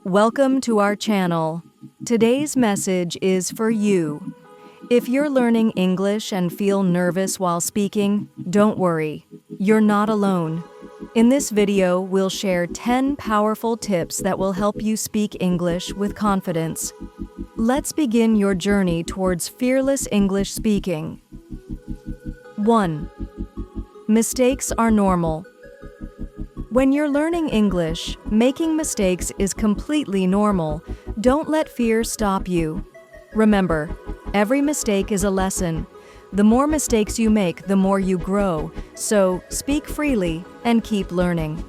Welcome to our channel. Today's message is for you. If you're learning English and feel nervous while speaking, don't worry. You're not alone. In this video, we'll share 10 powerful tips that will help you speak English with confidence. Let's begin your journey towards fearless English speaking. 1. Mistakes are normal. When you're learning English, making mistakes is completely normal. Don't let fear stop you. Remember, every mistake is a lesson. The more mistakes you make, the more you grow. So, speak freely and keep learning.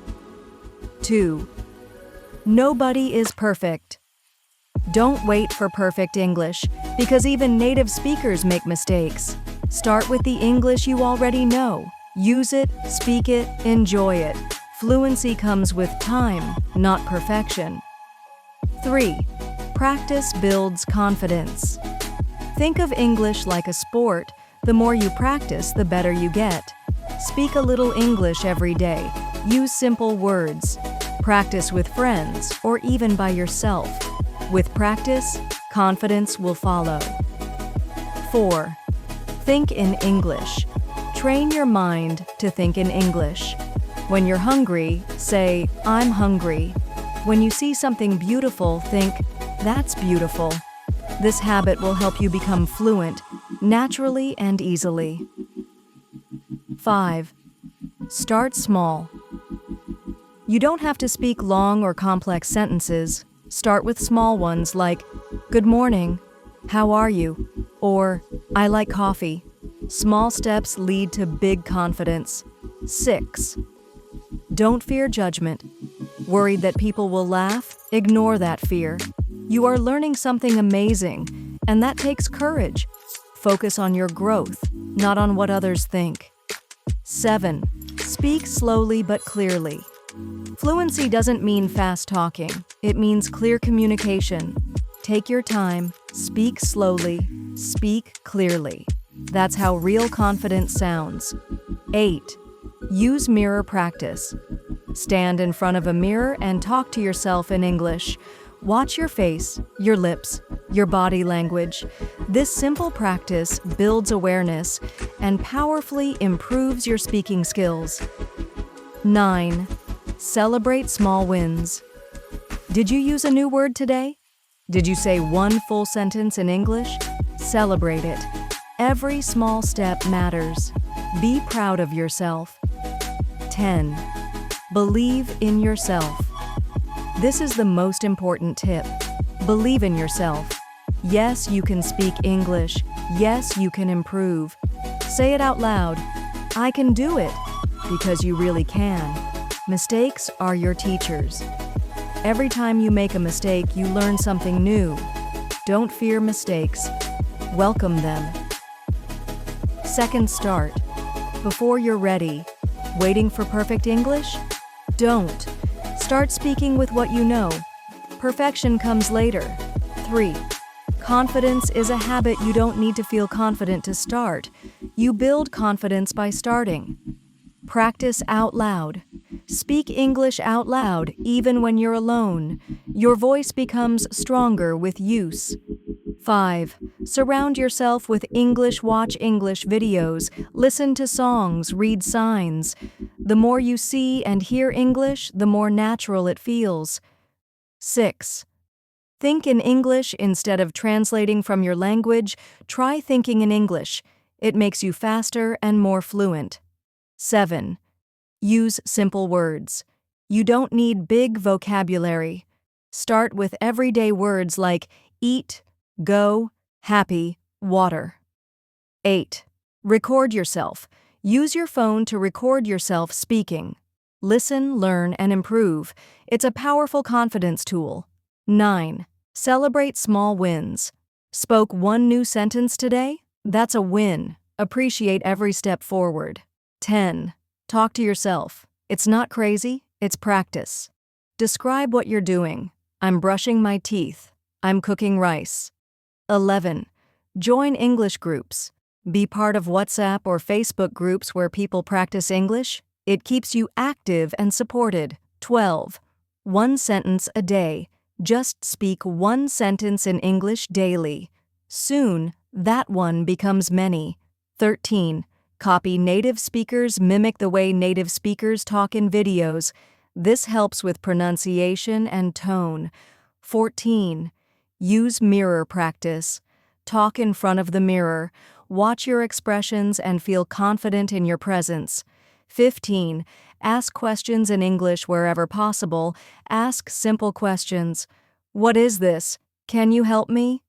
2. Nobody is perfect. Don't wait for perfect English, because even native speakers make mistakes. Start with the English you already know. Use it, speak it, enjoy it. Fluency comes with time, not perfection. 3. Practice builds confidence. Think of English like a sport. The more you practice, the better you get. Speak a little English every day. Use simple words. Practice with friends or even by yourself. With practice, confidence will follow. 4. Think in English. Train your mind to think in English. When you're hungry, say, "I'm hungry." When you see something beautiful, think, "That's beautiful." This habit will help you become fluent, naturally and easily. 5. Start small. You don't have to speak long or complex sentences. Start with small ones like, "Good morning," "How are you?" or "I like coffee." Small steps lead to big confidence. 6. Don't fear judgment. Worried that people will laugh? Ignore that fear. You are learning something amazing, and that takes courage. Focus on your growth, not on what others think. 7. Speak slowly but clearly. Fluency doesn't mean fast talking. It means clear communication. Take your time, speak slowly, speak clearly. That's how real confidence sounds. 8. Use mirror practice. Stand in front of a mirror and talk to yourself in English. Watch your face, your lips, your body language. This simple practice builds awareness and powerfully improves your speaking skills. 9. Celebrate small wins. Did you use a new word today? Did you say one full sentence in English? Celebrate it. Every small step matters. Be proud of yourself. 10. Believe in yourself. This is the most important tip. Believe in yourself. Yes, you can speak English. Yes, you can improve. Say it out loud. I can do it, because you really can. Mistakes are your teachers. Every time you make a mistake, you learn something new. Don't fear mistakes. Welcome them. Second, start. Before you're ready. Waiting for perfect English? Don't. Start speaking with what you know. Perfection comes later. 3. Confidence is a habit. You don't need to feel confident to start. You build confidence by starting. Practice out loud. Speak English out loud, even when you're alone. Your voice becomes stronger with use. 5. Surround yourself with English. Watch English videos. Listen to songs. Read signs. The more you see and hear English, the more natural it feels. 6. Think in English instead of translating from your language. Try thinking in English. It makes you faster and more fluent. 7. Use simple words. You don't need big vocabulary. Start with everyday words like eat, go, happy, water. 8. Record yourself. Use your phone to record yourself speaking. Listen, learn, and improve. It's a powerful confidence tool. 9. Celebrate small wins. Spoke one new sentence today? That's a win. Appreciate every step forward. 10. Talk to yourself. It's not crazy, it's practice. Describe what you're doing. I'm brushing my teeth. I'm cooking rice. 11. Join English groups. Be part of WhatsApp or Facebook groups where people practice English. It keeps you active and supported. 12. One sentence a day. Just speak one sentence in English daily. Soon, that one becomes many. 13. Copy native speakers, mimic the way native speakers talk in videos. This helps with pronunciation and tone. 14. Use mirror practice. Talk in front of the mirror. Watch your expressions and feel confident in your presence. 15. Ask questions in English wherever possible. Ask simple questions. What is this? Can you help me?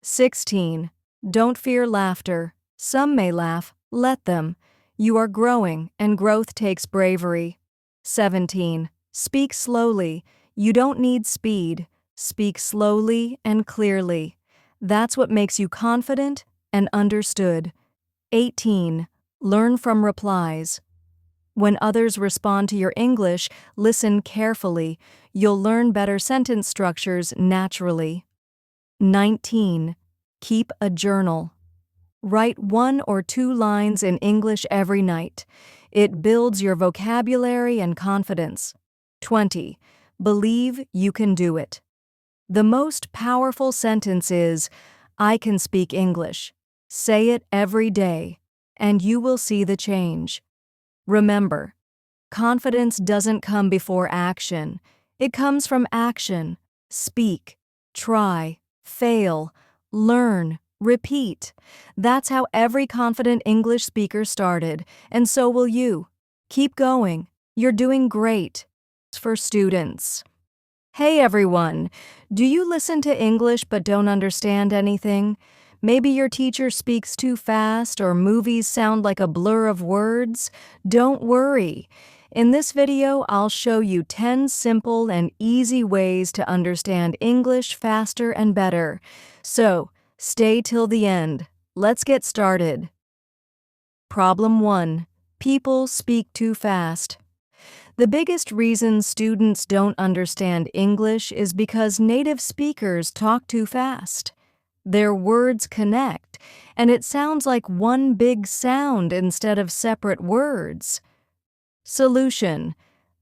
16. Don't fear laughter. Some may laugh. Let them. You are growing, and growth takes bravery. 17. Speak slowly. You don't need speed. Speak slowly and clearly. That's what makes you confident and understood. 18. Learn from replies. When others respond to your English, listen carefully. You'll learn better sentence structures naturally. 19. Keep a journal. Write 1 or 2 lines in English every night. It builds your vocabulary and confidence. 20. Believe you can do it. The most powerful sentence is, I can speak English. Say it every day, and you will see the change. Remember, confidence doesn't come before action. It comes from action. Speak, try, fail, learn, repeat. That's how every confident English speaker started, and so will you. Keep going. You're doing great. For students. Hey everyone, do you listen to English but don't understand anything? Maybe your teacher speaks too fast or movies sound like a blur of words? Don't worry. In this video, I'll show you 10 simple and easy ways to understand English faster and better. So, stay till the end. Let's get started. Problem 1. People speak too fast. The biggest reason students don't understand English is because native speakers talk too fast. Their words connect, and it sounds like one big sound instead of separate words. Solution: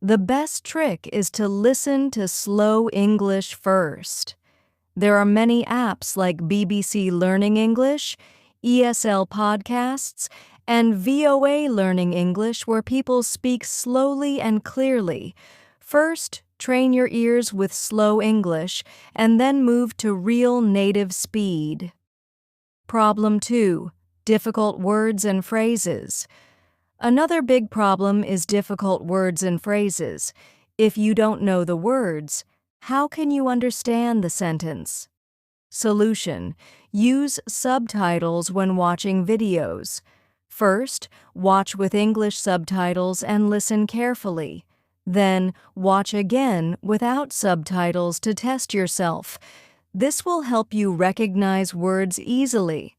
the best trick is to listen to slow English first. There are many apps like BBC Learning English, ESL Podcasts, and VOA Learning English where people speak slowly and clearly. First, train your ears with slow English, and then move to real native speed. Problem 2. Difficult words and phrases. Another big problem is difficult words and phrases. If you don't know the words, how can you understand the sentence? Solution: use subtitles when watching videos. First, watch with English subtitles and listen carefully. Then, watch again without subtitles to test yourself. This will help you recognize words easily.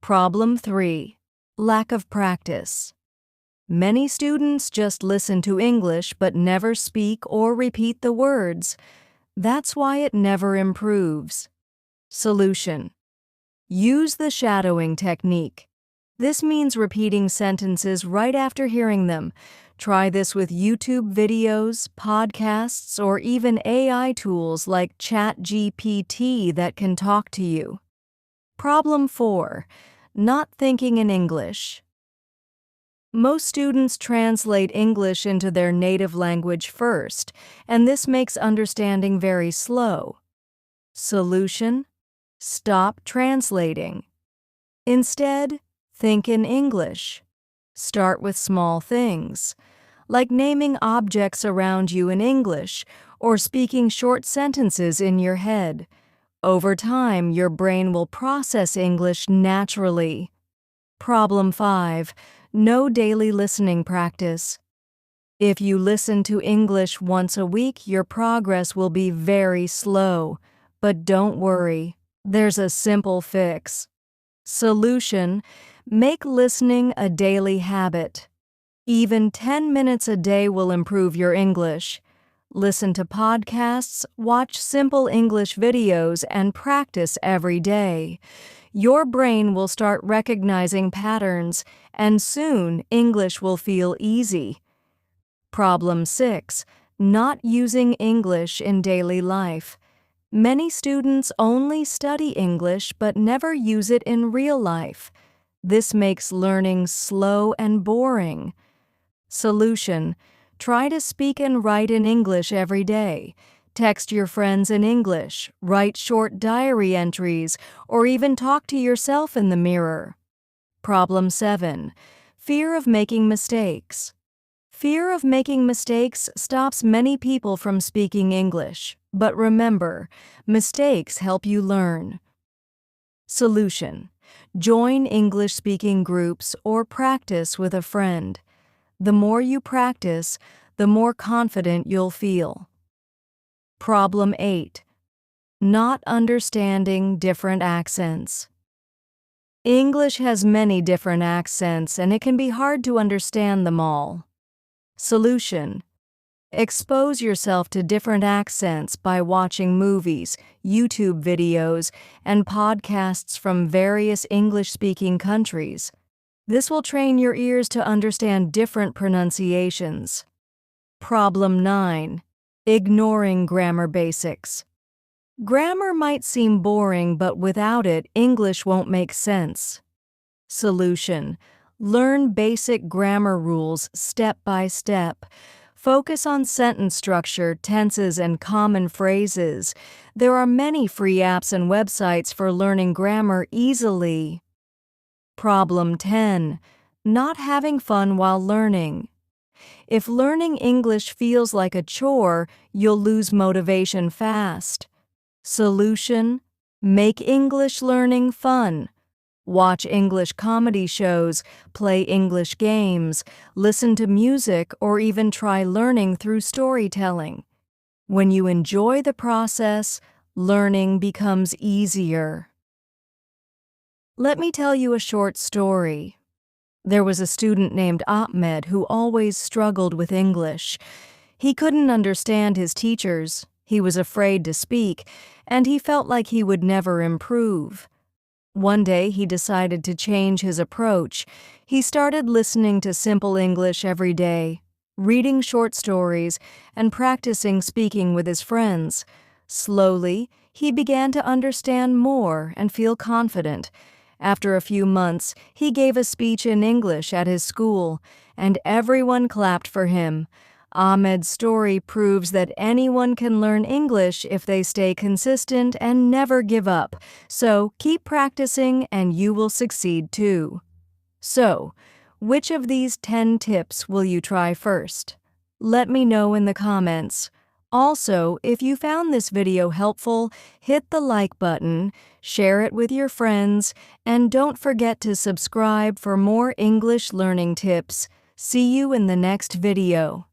Problem 3. Lack of practice. Many students just listen to English but never speak or repeat the words. That's why it never improves. Solution: use the shadowing technique. This means repeating sentences right after hearing them. Try this with YouTube videos, podcasts, or even AI tools like ChatGPT that can talk to you. Problem 4. Not thinking in English. Most students translate English into their native language first, and this makes understanding very slow. Solution: stop translating. Instead, think in English. Start with small things, like naming objects around you in English or speaking short sentences in your head. Over time, your brain will process English naturally. Problem 5. No daily listening practice. If you listen to English once a week, your progress will be very slow. But don't worry, there's a simple fix. Solution: make listening a daily habit. Even 10 minutes a day will improve your English. Listen to podcasts, watch simple English videos, and practice every day. Your brain will start recognizing patterns, and soon English will feel easy. Problem 6. Not using English in daily life. Many students only study English but never use it in real life. This makes learning slow and boring. Solution: try to speak and write in English every day. Text your friends in English, write short diary entries, or even talk to yourself in the mirror. Problem 7. Fear of making mistakes. Fear of making mistakes stops many people from speaking English. But remember, mistakes help you learn. Solution: join English-speaking groups or practice with a friend. The more you practice, the more confident you'll feel. Problem 8. Not understanding different accents. English has many different accents, and it can be hard to understand them all. Solution: expose yourself to different accents by watching movies, YouTube videos, and podcasts from various English-speaking countries. This will train your ears to understand different pronunciations. Problem 9. Ignoring grammar basics. Grammar might seem boring, but without it, English won't make sense. Solution: learn basic grammar rules step by step. Focus on sentence structure, tenses, and common phrases. There are many free apps and websites for learning grammar easily. Problem 10. Not having fun while learning. If learning English feels like a chore, you'll lose motivation fast. Solution: make English learning fun. Watch English comedy shows, play English games, listen to music, or even try learning through storytelling. When you enjoy the process, learning becomes easier. Let me tell you a short story. There was a student named Ahmed who always struggled with English. He couldn't understand his teachers, he was afraid to speak, and he felt like he would never improve. One day, he decided to change his approach. He started listening to simple English every day, reading short stories, and practicing speaking with his friends. Slowly, he began to understand more and feel confident. After a few months, he gave a speech in English at his school, and everyone clapped for him. Ahmed's story proves that anyone can learn English if they stay consistent and never give up. So keep practicing and you will succeed too. So, which of these 10 tips will you try first? Let me know in the comments. Also, if you found this video helpful, hit the like button, share it with your friends, and don't forget to subscribe for more English learning tips. See you in the next video.